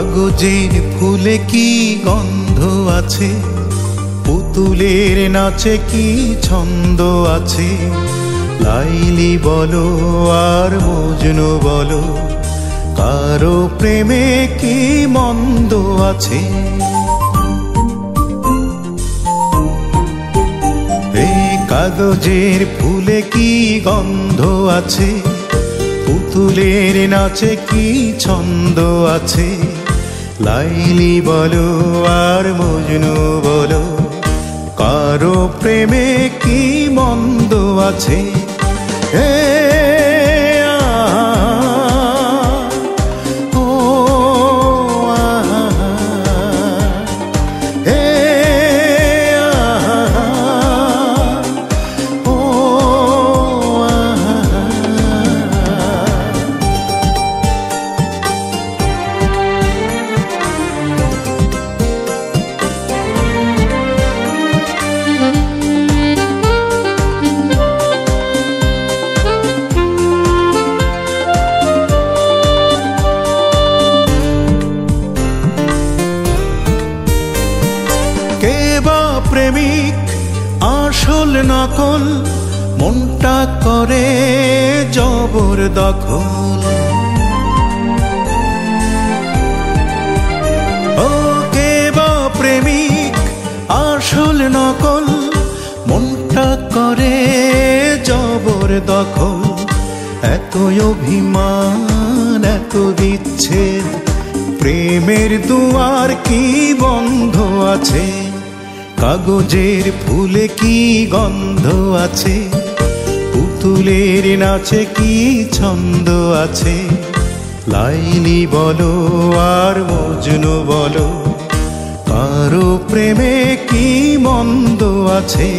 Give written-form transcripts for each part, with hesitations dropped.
কাগজের ফুলে কি গন্ধ আছে, পুতুলের নাচে কি ছন্দ আছে। লাইলি বলো আর মজনু বলো, কারো প্রেমে কি মন্দ আছে। এই কাগজের ফুলে কি গন্ধ আছে, পুতুলের নাচে কি ছন্দ আছে। লাইলি বলো আর মজনু বলো, কারো প্রেমে কি মন্দ আছে। প্রেমিক আসল নকল, মনটা করে জবর দখল। ও কে বা প্রেমিক আসল নকল, মনটা করে জবর দখল। এত অভিমান এত বিচ্ছেদ, প্রেমের দুয়ার কি বন্ধ আছে। কাগজের ফুলে কি গন্ধ আছে, পুতুলের নাচে কি ছন্দ আছে। লাইলি বলো আর মজনু বলো, কারো প্রেমে কি মন্দ আছে।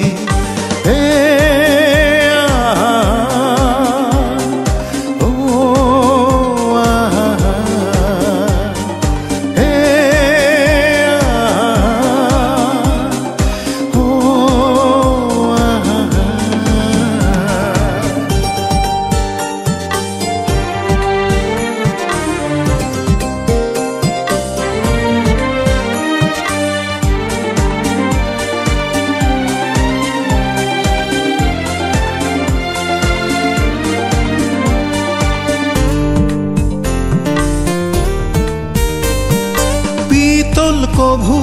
কভু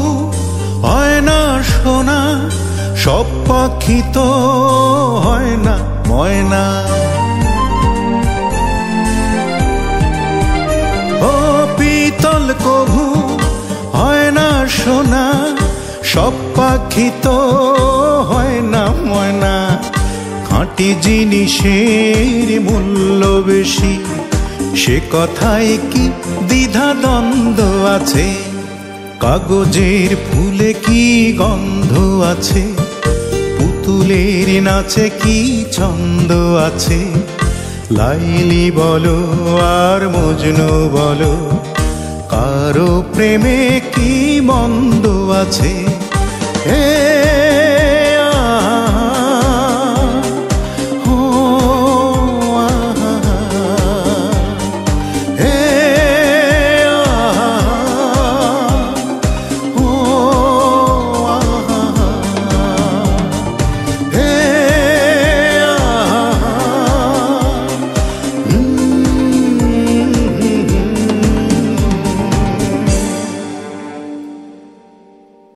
হয় না সোনা, সব পাখি তো হয় না ময়না। ও পিতল কভু হয় না সোনা, সব পাখি তো হয় না ময়না। খাঁটি জিনিসের মূল্য বেশি, সে কথায় কি দ্বিধা দ্বন্দ্ব আছে। কাগজের ফুলে কি গন্ধ আছে, পুতুলের নাচে কি ছন্দ আছে। লাইলি বলো আর মজনু বলো, কারো প্রেমে কি মন্দ আছে।